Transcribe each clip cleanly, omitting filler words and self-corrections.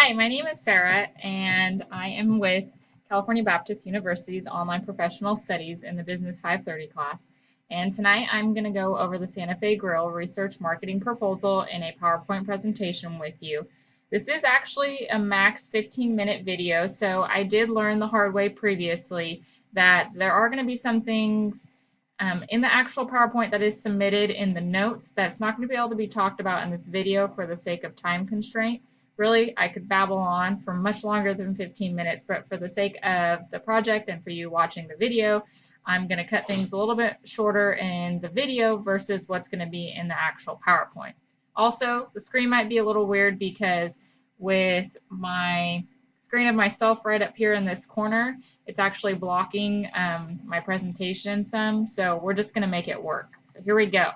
Hi, my name is Sarah, and I am with California Baptist University's Online Professional Studies in the Business 530 class. And tonight I'm going to go over the Santa Fe Grill Research Marketing Proposal in a PowerPoint presentation with you. This is actually a max 15-minute video, so I did learn the hard way previously that there are going to be some things in the actual PowerPoint that is submitted in the notes that's not going to be able to be talked about in this video for the sake of time constraint. Really, I could babble on for much longer than 15 minutes, but for the sake of the project and for you watching the video, I'm going to cut things a little bit shorter in the video versus what's going to be in the actual PowerPoint. Also, the screen might be a little weird because with my screen of myself right up here in this corner, it's actually blocking my presentation some, so we're just going to make it work. So here we go.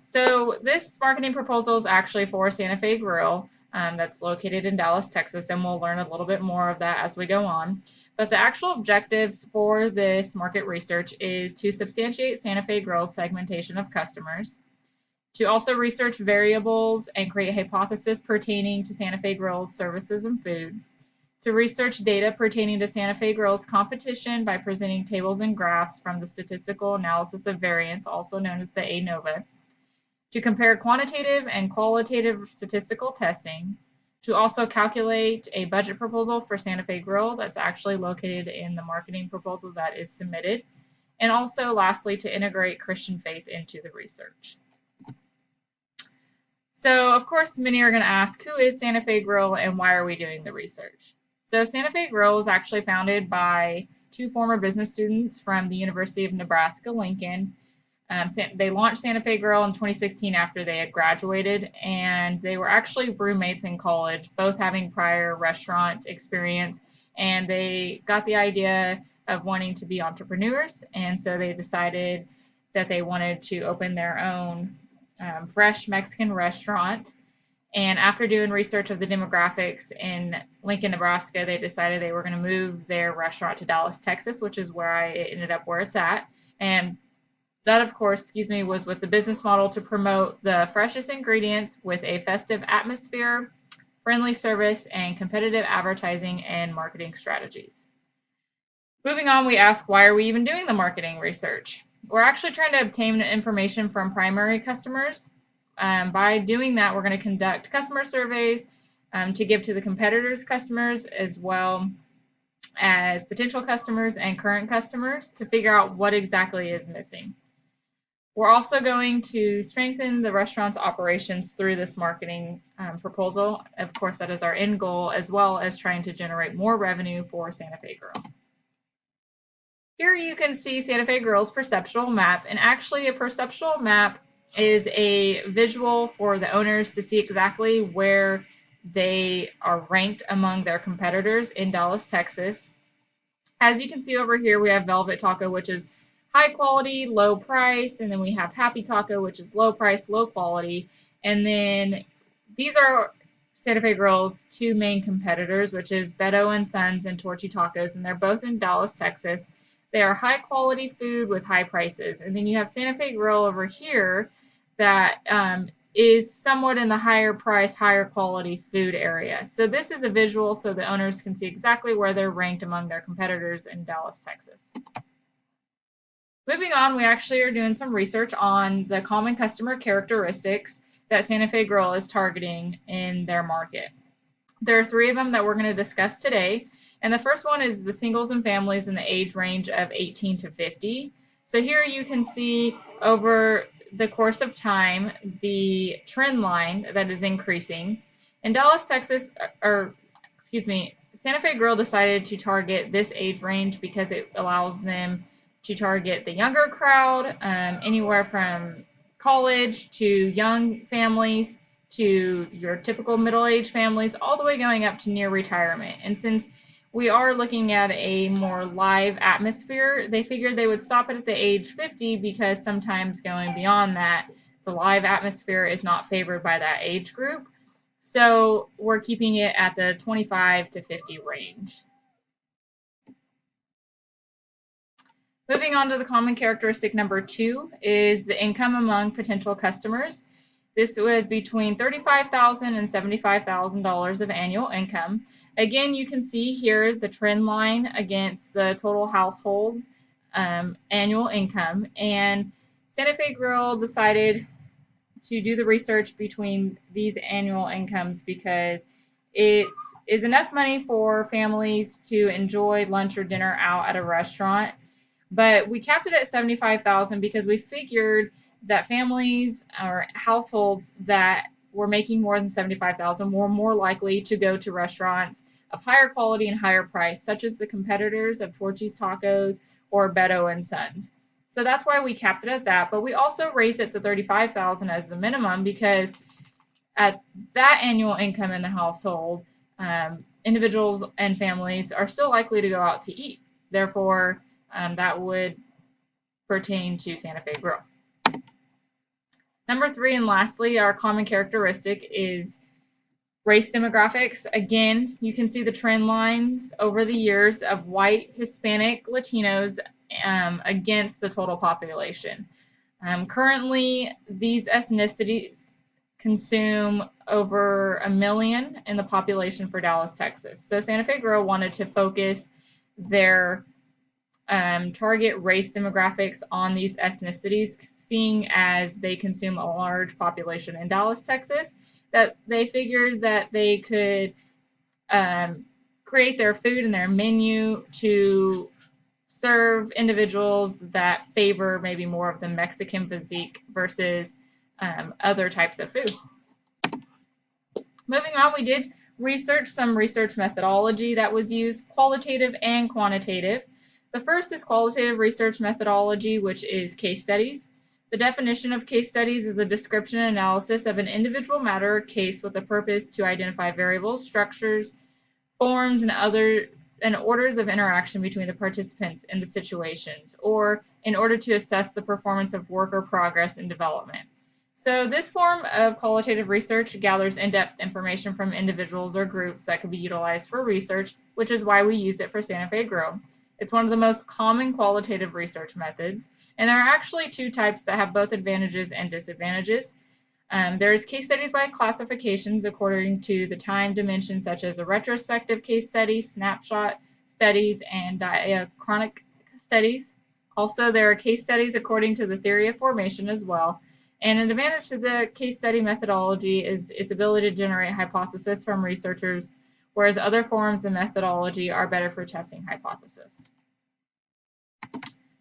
So this marketing proposal is actually for Santa Fe Grill that's located in Dallas, Texas, and we'll learn a little bit more of that as we go on. But the actual objectives for this market research is to substantiate Santa Fe Grill's segmentation of customers, to also research variables and create a hypothesis pertaining to Santa Fe Grill's services and food, to research data pertaining to Santa Fe Grill's competition by presenting tables and graphs from the statistical analysis of variance, also known as the ANOVA, to compare quantitative and qualitative statistical testing, to also calculate a budget proposal for Santa Fe Grill that's actually located in the marketing proposal that is submitted, and also lastly to integrate Christian faith into the research. So of course many are going to ask, who is Santa Fe Grill and why are we doing the research? So Santa Fe Grill was actually founded by two former business students from the University of Nebraska-Lincoln. They launched Santa Fe Grill in 2016 after they had graduated, and they were actually roommates in college, both having prior restaurant experience, and they got the idea of wanting to be entrepreneurs, and so they decided that they wanted to open their own fresh Mexican restaurant. And after doing research of the demographics in Lincoln, Nebraska, they decided they were going to move their restaurant to Dallas, Texas, which is where I ended up where it's at. And that, of course, was with the business model to promote the freshest ingredients with a festive atmosphere, friendly service, and competitive advertising and marketing strategies. Moving on, we ask, why are we even doing the marketing research? We're actually trying to obtain information from primary customers. By doing that, we're going to conduct customer surveys to give to the competitors' customers as well as potential customers and current customers to figure out what exactly is missing. We're also going to strengthen the restaurant's operations through this marketing proposal. Of course, that is our end goal, as well as trying to generate more revenue for Santa Fe Grill. Here you can see Santa Fe Grill's perceptual map, and actually a perceptual map is a visual for the owners to see exactly where they are ranked among their competitors in Dallas, Texas. As you can see over here, we have Velvet Taco, which is high quality, low price, and then we have Happy Taco, which is low price, low quality, and then these are Santa Fe Grill's two main competitors, which is Beto and Sons and Torchy Tacos, and they're both in Dallas, Texas. They are high quality food with high prices. And then you have Santa Fe Grill over here that is somewhat in the higher price, higher quality food area. So this is a visual so the owners can see exactly where they're ranked among their competitors in Dallas, Texas. Moving on, we actually are doing some research on the common customer characteristics that Santa Fe Grill is targeting in their market. There are three of them that we're going to discuss today. And the first one is the singles and families in the age range of 18 to 50. So here you can see over the course of time the trend line that is increasing. In Dallas, Texas, Santa Fe Grill decided to target this age range because it allows them to target the younger crowd, anywhere from college to young families to your typical middle-aged families, all the way going up to near retirement. And since we are looking at a more live atmosphere, they figured they would stop it at the age 50 because sometimes going beyond that, the live atmosphere is not favored by that age group. So we're keeping it at the 25 to 50 range. Moving on to the common characteristic number 2 is the income among potential customers. This was between $35,000 and $75,000 of annual income. Again, you can see here the trend line against the total household annual income. And Santa Fe Grill decided to do the research between these annual incomes because it is enough money for families to enjoy lunch or dinner out at a restaurant. But we capped it at 75,000 because we figured that families or households that were making more than 75,000 were more likely to go to restaurants of higher quality and higher price, such as the competitors of Torchy's Tacos or Beto and Sons. So that's why we capped it at that. But we also raised it to 35,000 as the minimum because at that annual income in the household, individuals and families are still likely to go out to eat. Therefore, that would pertain to Santa Fe Grill. Number 3, and lastly, our common characteristic is race demographics. Again, you can see the trend lines over the years of white, Hispanic, Latinos against the total population. Currently, these ethnicities consume over 1 million in the population for Dallas, Texas. So Santa Fe Grill wanted to focus their target race demographics on these ethnicities, seeing as they consume a large population in Dallas, Texas, that they figured that they could create their food and their menu to serve individuals that favor maybe more of the Mexican physique versus other types of food. Moving on, we did research some research methodology that was used, qualitative and quantitative. The first is qualitative research methodology, which is case studies. The definition of case studies is a description and analysis of an individual matter or case with a purpose to identify variables, structures, forms, and orders of interaction between the participants in the situations, or in order to assess the performance of work or progress in development. So this form of qualitative research gathers in-depth information from individuals or groups that could be utilized for research, which is why we use it for Santa Fe Grill. It's one of the most common qualitative research methods, and there are actually 2 types that have both advantages and disadvantages. There's case studies by classifications according to the time dimension, such as a retrospective case study, snapshot studies, and diachronic studies. Also, there are case studies according to the theory of formation as well. And an advantage to the case study methodology is its ability to generate hypotheses from researchers, whereas other forms of methodology are better for testing hypotheses.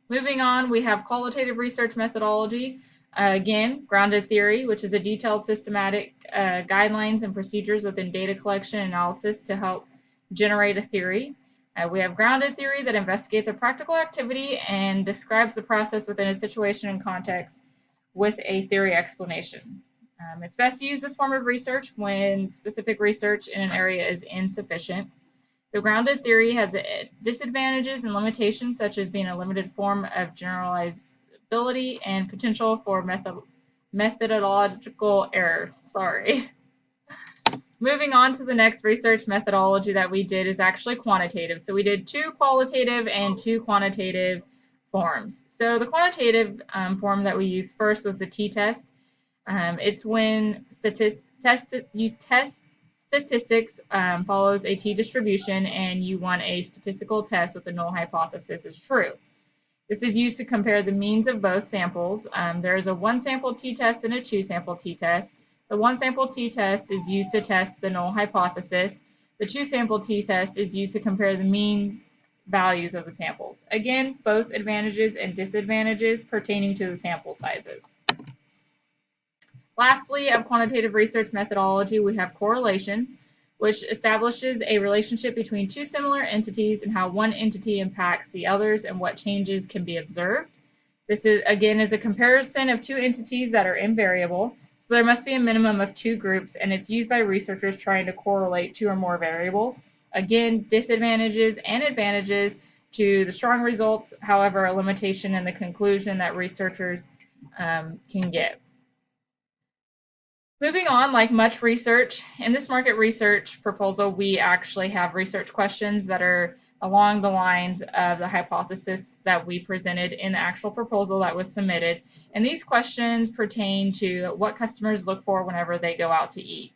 Moving on, we have qualitative research methodology. Again, grounded theory, which is a detailed systematic guidelines and procedures within data collection and analysis to help generate a theory. We have grounded theory that investigates a practical activity and describes the process within a situation and context with a theory explanation. It's best to use this form of research when specific research in an area is insufficient. The grounded theory has disadvantages and limitations, such as being a limited form of generalizability and potential for methodological error. Moving on to the next research methodology that we did is actually quantitative. So we did 2 qualitative and 2 quantitative forms. So the quantitative form that we used first was the t-test. It's when you test statistics follows a t-distribution and you want a statistical test with the null hypothesis is true. This is used to compare the means of both samples. There is a 1-sample t-test and a 2-sample t-test. The 1-sample t-test is used to test the null hypothesis. The 2-sample t-test is used to compare the means values of the samples. Again, both advantages and disadvantages pertaining to the sample sizes. Lastly, of quantitative research methodology, we have correlation, which establishes a relationship between 2 similar entities and how one entity impacts the others and what changes can be observed. This is a comparison of 2 entities that are invariable. So there must be a minimum of 2 groups, and it's used by researchers trying to correlate 2 or more variables. Again, disadvantages and advantages to the strong results, however, a limitation in the conclusion that researchers can get. Moving on, like much research, in this market research proposal, we actually have research questions that are along the lines of the hypothesis that we presented in the actual proposal that was submitted. And these questions pertain to what customers look for whenever they go out to eat.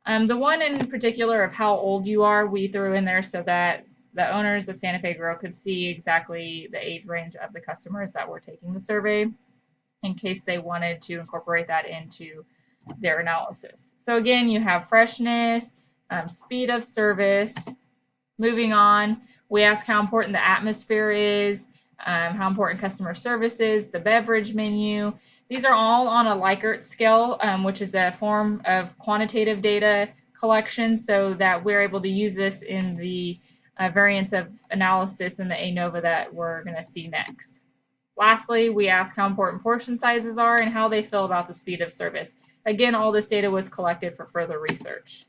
The one in particular of how old you are, we threw in there so that the owners of Santa Fe Grill could see exactly the age range of the customers that were taking the survey in case they wanted to incorporate that into their analysis. So again, you have freshness, speed of service. Moving on, we ask how important the atmosphere is, how important customer service is, the beverage menu. These are all on a Likert scale, which is a form of quantitative data collection, so that we're able to use this in the variance of analysis in the ANOVA that we're going to see next. Lastly, we ask how important portion sizes are and how they feel about the speed of service. Again, all this data was collected for further research.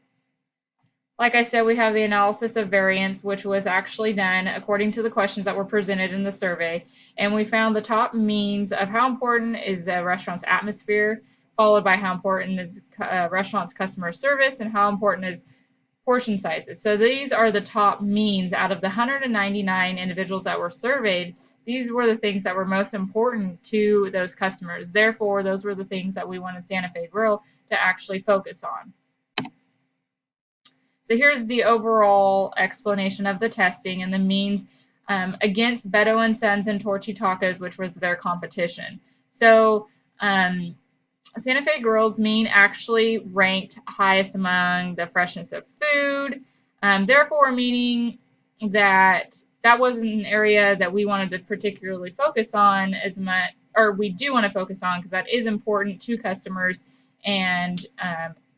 Like I said, we have the analysis of variance, which was actually done according to the questions that were presented in the survey. And we found the top means of how important is a restaurant's atmosphere, followed by how important is a restaurant's customer service, and how important is portion sizes. So these are the top means out of the 199 individuals that were surveyed. These were the things that were most important to those customers. Therefore, those were the things that we wanted Santa Fe Grill to actually focus on. So here's the overall explanation of the testing and the means against Beto and Sons and Torchy Tacos, which was their competition. So Santa Fe Grill's mean actually ranked highest among the freshness of food, therefore meaning that that wasn't an area that we wanted to particularly focus on as much, or we do want to focus on because that is important to customers and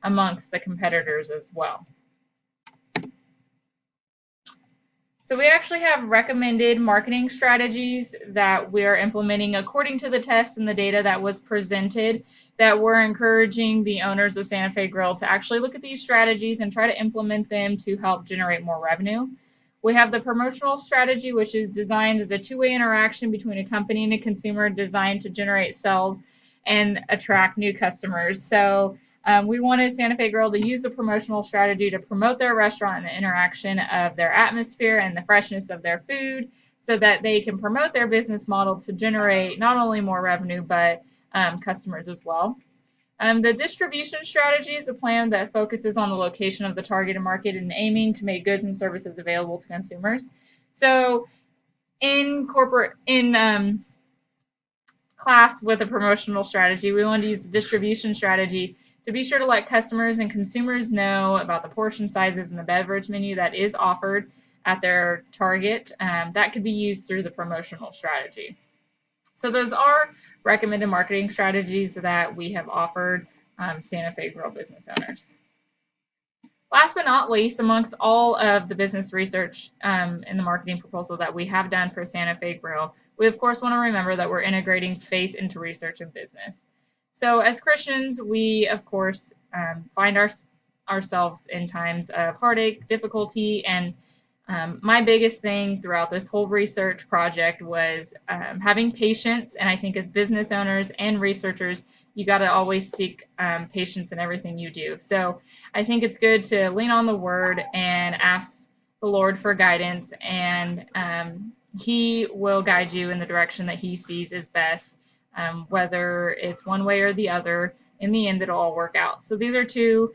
amongst the competitors as well. So we actually have recommended marketing strategies that we are implementing according to the tests and the data that was presented, that we're encouraging the owners of Santa Fe Grill to actually look at these strategies and try to implement them to help generate more revenue. We have the promotional strategy, which is designed as a two-way interaction between a company and a consumer, designed to generate sales and attract new customers. So we wanted Santa Fe Grill to use the promotional strategy to promote their restaurant and the interaction of their atmosphere and the freshness of their food, so that they can promote their business model to generate not only more revenue, but customers as well. The distribution strategy is a plan that focuses on the location of the targeted market and aiming to make goods and services available to consumers. So in class with a promotional strategy, we want to use the distribution strategy to be sure to let customers and consumers know about the portion sizes and the beverage menu that is offered at their target. That could be used through the promotional strategy. So those are recommended marketing strategies that we have offered Santa Fe Grill business owners. Last but not least, amongst all of the business research in the marketing proposal that we have done for Santa Fe Grill, we of course want to remember that we're integrating faith into research and business. So as Christians, we of course find ourselves in times of heartache, difficulty, and my biggest thing throughout this whole research project was having patience. And I think as business owners and researchers, you got to always seek patience in everything you do. So I think it's good to lean on the word and ask the Lord for guidance, and He will guide you in the direction that He sees is best, whether it's one way or the other. In the end, it'll all work out. So these are two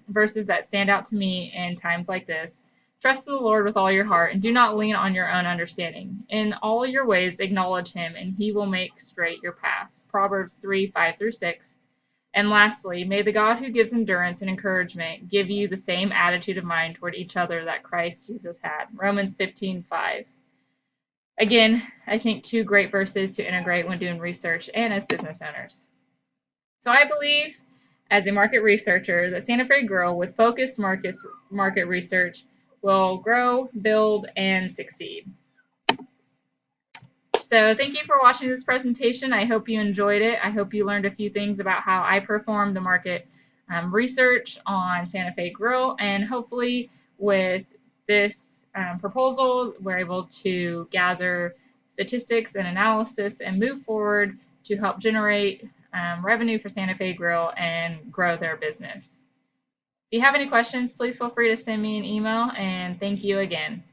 verses that stand out to me in times like this. Trust in the Lord with all your heart, and do not lean on your own understanding. In all your ways acknowledge Him, and He will make straight your paths. Proverbs 3:5-6. And lastly, may the God who gives endurance and encouragement give you the same attitude of mind toward each other that Christ Jesus had. Romans 15:5. Again, I think two great verses to integrate when doing research and as business owners. So I believe, as a market researcher, that Santa Fe Grill, with focused market research, will grow, build, and succeed. So thank you for watching this presentation. I hope you enjoyed it. I hope you learned a few things about how I performed the market research on Santa Fe Grill, and hopefully with this proposal, we're able to gather statistics and analysis and move forward to help generate revenue for Santa Fe Grill and grow their business. If you have any questions, please feel free to send me an email, and thank you again.